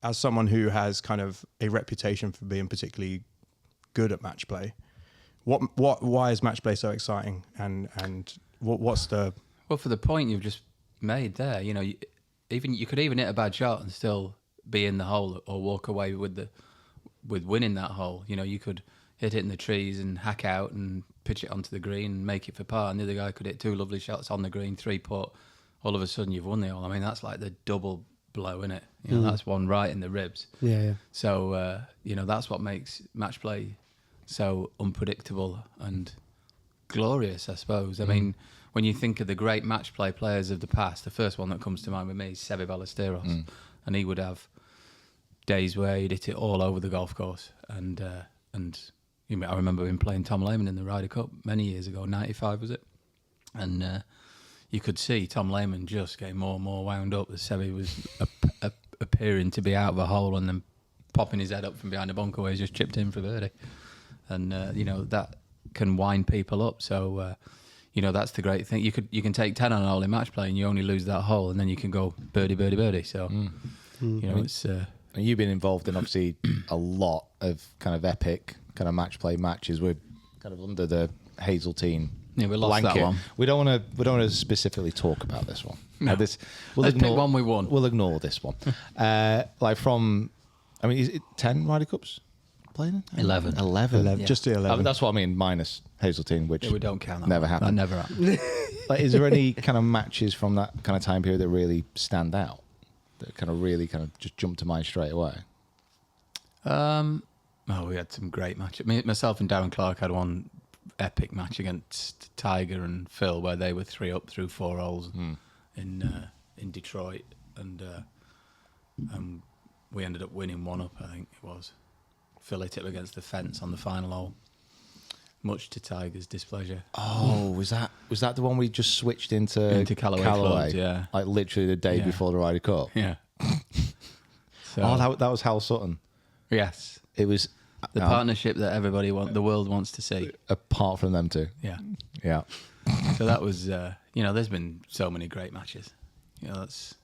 as someone who has kind of a reputation for being particularly good at match play, why is match play so exciting? And what's the... Well, for the point you've just made there, you know, you could even hit a bad shot and still be in the hole or walk away with winning that hole. You know, you could hit it in the trees and hack out and pitch it onto the green and make it for par, and the other guy could hit 2 lovely shots on the green, 3-putt. All of a sudden you've won the hole. I mean, that's like the double blow, isn't it? You know, that's one right in the ribs. Yeah. So, you know, that's what makes match play so unpredictable and glorious, I suppose. I mean, when you think of the great match play players of the past, the first one that comes to mind with me is Seve Ballesteros. And he would have days where he'd hit it all over the golf course. And you know, I remember him playing Tom Lehman in the Ryder Cup many years ago, 95 was it? And you could see Tom Lehman just getting more and more wound up as Seve was appearing to be out of a hole and then popping his head up from behind a bunker where he's just chipped in for birdie. And, you know, that can wind people up. So, you know, that's the great thing. You can take 10 on a hole in match play and you only lose that hole and then you can go birdie, birdie, birdie. So, you know, it's... and you've been involved in, obviously, a lot of kind of epic kind of match play matches. We're kind of under the Hazeltine yeah, we lost blanket. That one. We don't want to specifically talk about this one. No. Let's pick one we won. We'll ignore this one. Like from, I mean, is it 10 Ryder Cups playing? 11. 11. Just the 11. That's what I mean, minus Hazeltine, which we don't count that never one. happened. That never happened. Like, is there any kind of matches from that kind of time period that really stand out? That kind of just jump to mind straight away? We had some great matches. Myself and Darren Clark had one epic match against Tiger and Phil where they were 3 up through 4 holes in Detroit, and we ended up winning 1 up. I think it was. Phil hit it against the fence on the final hole, much to Tiger's displeasure. Oh, was that the one we just switched into Callaway clubs, yeah, like literally the day before the Ryder Cup? Yeah. So, that was Hal Sutton. Yes, it was the partnership that the world wants to see. Apart from them two. Yeah. So that was, you know, there's been so many great matches. You know, that's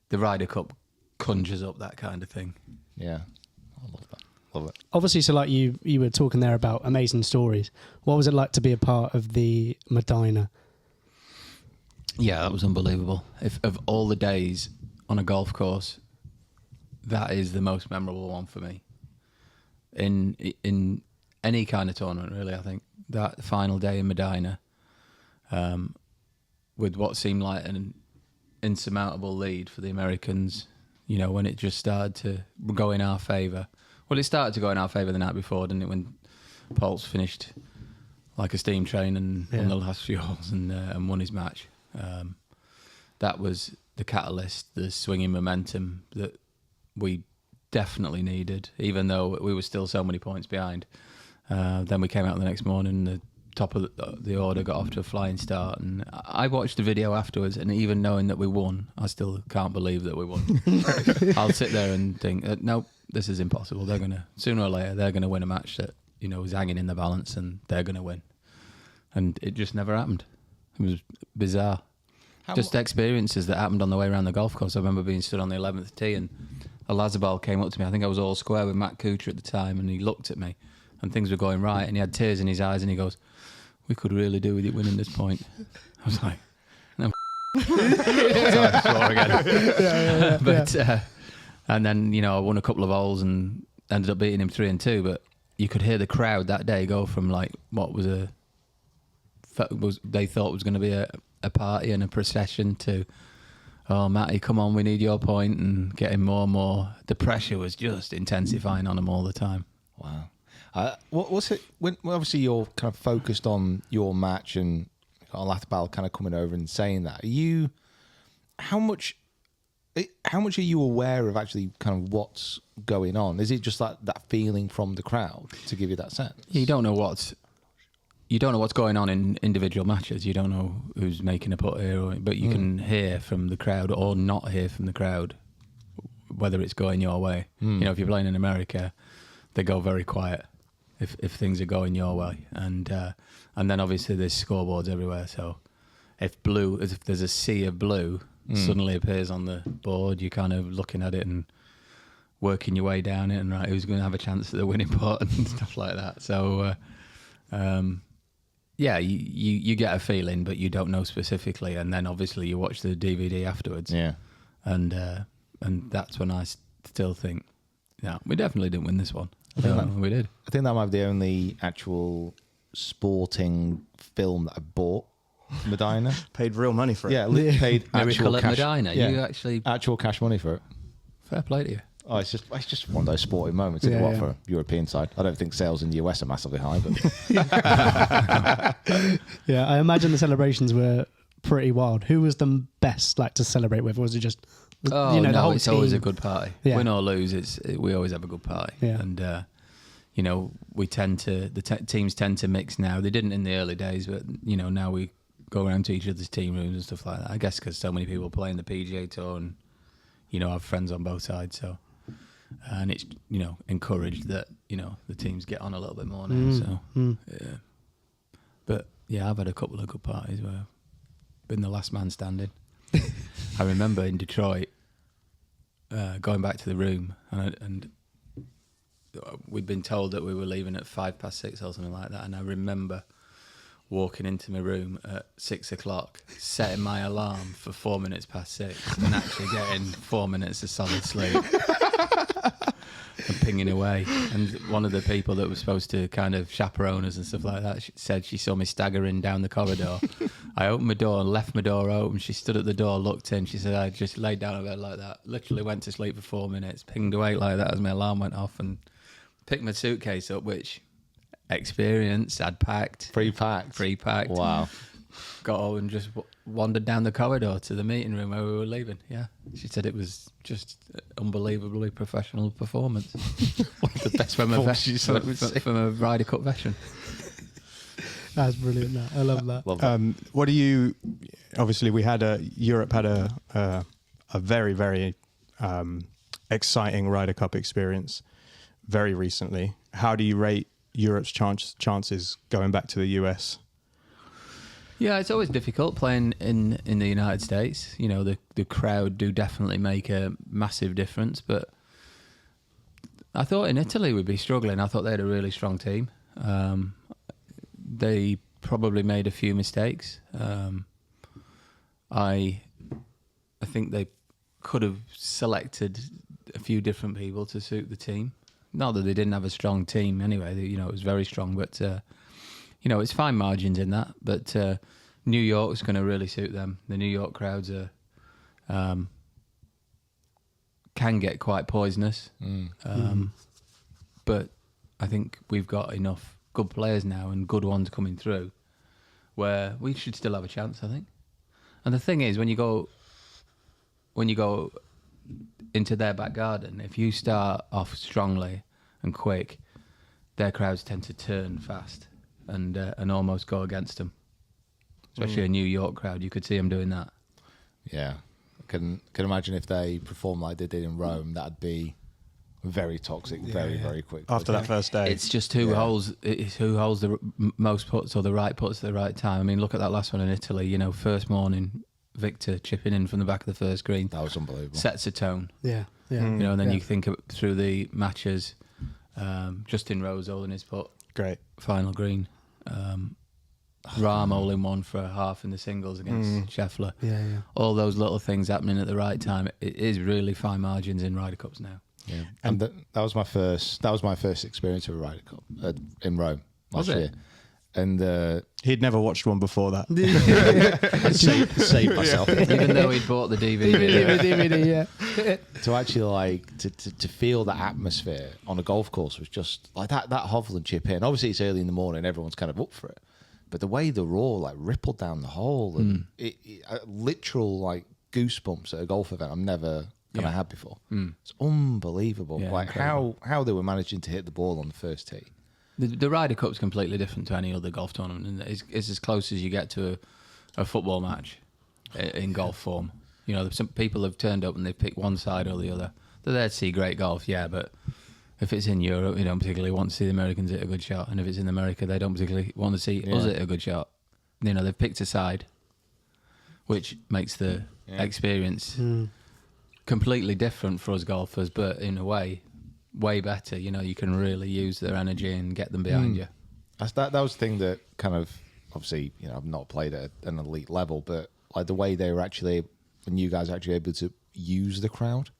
the Ryder Cup conjures up that kind of thing. Yeah, I love that. Love it. Obviously, so like you were talking there about amazing stories. What was it like to be a part of the Medinah? Yeah, that was unbelievable. If of all the days on a golf course, that is the most memorable one for me. In any kind of tournament, really, I think that final day in Medinah, with what seemed like an insurmountable lead for the Americans, you know, when it just started to go in our favour. Well, it started to go in our favour the night before, didn't it? When Paul's finished like a steam train and won the last few holes and won his match. That was the catalyst, the swinging momentum that we definitely needed, even though we were still so many points behind. Then we came out the next morning, the top of the order got off to a flying start, and I watched the video afterwards, and even knowing that we won, I still can't believe that we won. I'll sit there and think, no, this is impossible. They're gonna, sooner or later, they're gonna win a match that, you know, is hanging in the balance, and they're gonna win. And it just never happened. It was bizarre. Just experiences that happened on the way around the golf course. I remember being stood on the 11th tee, and a Lazabal came up to me. I think I was all square with Matt Kuchar at the time, and he looked at me, and things were going right, and he had tears in his eyes, and he goes, "We could really do with it winning this point." I was like, "No." Sorry, I swore again. But and then, you know, I won a couple of holes and ended up beating him 3-2. But you could hear the crowd that day go from like what was they thought was going to be a party and a procession to, "Oh, Matty, come on, we need your point," and getting more and more. The pressure was just intensifying on them all the time. Wow. What's it when obviously you're kind of focused on your match and Lathbal kind of coming over and saying that? How much are you aware of actually kind of what's going on? Is it just like that feeling from the crowd to give you that sense? You don't know what's going on in individual matches. You don't know who's making a putt here, but you can hear from the crowd or not hear from the crowd whether it's going your way. You know, if you're playing in America, they go very quiet if things are going your way, and then obviously there's scoreboards everywhere. So if there's a sea of blue, suddenly appears on the board. You're kind of looking at it and working your way down it, and right, who's going to have a chance at the winning pot and stuff like that. So, yeah, you get a feeling, but you don't know specifically. And then obviously you watch the DVD afterwards. Yeah. And that's when I still think, yeah, we definitely didn't win this one. We did. I think that might be the only actual sporting film that I bought. Medinah. Paid real money for it. Yeah, paid actual Miracle at cash. Medinah. Yeah, You actually actual cash money for it. fair play to you. Oh, it's just one of those sporting moments, isn't it? What, for a European side? I don't think sales in the US are massively high, but Yeah, I imagine the celebrations were pretty wild. Who was the best to celebrate with? Or was it just the whole it's team? always a good party. Yeah. Win or lose, we always have a good party. Yeah. And we tend to teams tend to mix now. They didn't in the early days, but now we go around to each other's team rooms and stuff like that. I guess because so many people play in the PGA Tour and have friends on both sides. So and it's encouraged that the teams get on a little bit more now. Yeah. But yeah, I've had a couple of good parties where I've been the last man standing. I remember in Detroit going back to the room and we'd been told that we were leaving at 6:05 or something like that, and I remember walking into my room at 6:00, setting my alarm for 6:04 and actually getting 4 minutes of solid sleep and pinging away. And one of the people that was supposed to kind of chaperone us and stuff like that, she said she saw me staggering down the corridor. I opened my door and left my door open. She stood at the door, looked in. She said, I just laid down on bed like that, literally went to sleep for 4 minutes, pinged away like that as my alarm went off, and picked my suitcase up, which experience I'd packed. Pre-packed. wow. Got home and just wandered down the corridor to the meeting room where we were leaving. Yeah. She said it was just unbelievably professional performance. One of the best from a Ryder Cup veteran. That's brilliant. That. I love that. Love that. What do you? Obviously, Europe had a very, very exciting Ryder Cup experience very recently. How do you rate Europe's chances going back to the US? Yeah, it's always difficult playing in the United States. The crowd do definitely make a massive difference, but I thought in Italy we'd be struggling. I thought they had a really strong team. They probably made a few mistakes. I think they could have selected a few different people to suit the team. Not that they didn't have a strong team anyway. It was very strong, but it's fine margins in that. But New York's going to really suit them. The New York crowds are can get quite poisonous, but I think we've got enough good players now and good ones coming through where we should still have a chance, I think. And the thing is, when you go into their back garden, if you start off strongly and quick, their crowds tend to turn fast and almost go against them. Especially a New York crowd, you could see them doing that. Yeah, I can imagine if they perform like they did in Rome, that'd be very toxic, very quick. After that first day, it's just who holds the most putts or the right putts at the right time. I mean, look at that last one in Italy. First morning, Victor chipping in from the back of the first green. That was unbelievable. Sets a tone. Yeah. And then you think through the matches, Justin Rose holding his putt. Great. Final green. Rahm all in one for a half in the singles against Scheffler. Yeah. All those little things happening at the right time. It is really fine margins in Ryder Cups now. Yeah, and that was my first experience of a Ryder Cup in Rome last year. And he'd never watched one before that. saved myself. Even though he'd bought the DVD. Yeah. To actually to feel that atmosphere on a golf course was just like that Hovland chip in. Obviously it's early in the morning, everyone's kind of up for it. But the way the roar rippled down the hole and it literal goosebumps at a golf event I've never had before. It's unbelievable. Incredible. how they were managing to hit the ball on the first tee. The Ryder Cup's completely different to any other golf tournament, and it's as close as you get to a football match in golf form. Some people have turned up and they've picked one side or the other. They're there to see great golf, but if it's in Europe, they don't particularly want to see the Americans hit a good shot, and if it's in America, they don't particularly want to see us hit a good shot. They've picked a side. which makes the experience completely different for us golfers, but in a way better. You know, you can really use their energy and get them behind you. That was the thing that kind of, obviously, you know, I've not played at an elite level, but like the way they were actually, when you guys are actually able to use the crowd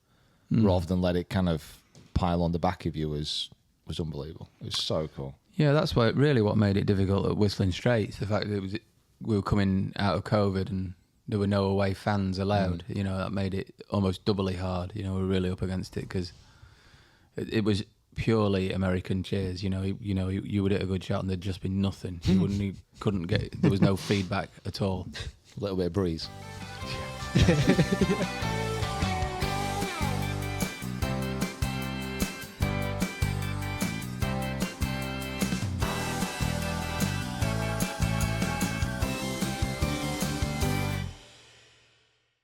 rather than let it kind of pile on the back of you was unbelievable. It was so cool. Yeah, that's what made it difficult at Whistling Straits. The fact that we were coming out of COVID and there were no away fans allowed. You know, that made it almost doubly hard. You know, we were really up against it because it was purely American cheers. You would hit a good shot and there'd just be nothing. You couldn't get. There was no feedback at all. A little bit of breeze.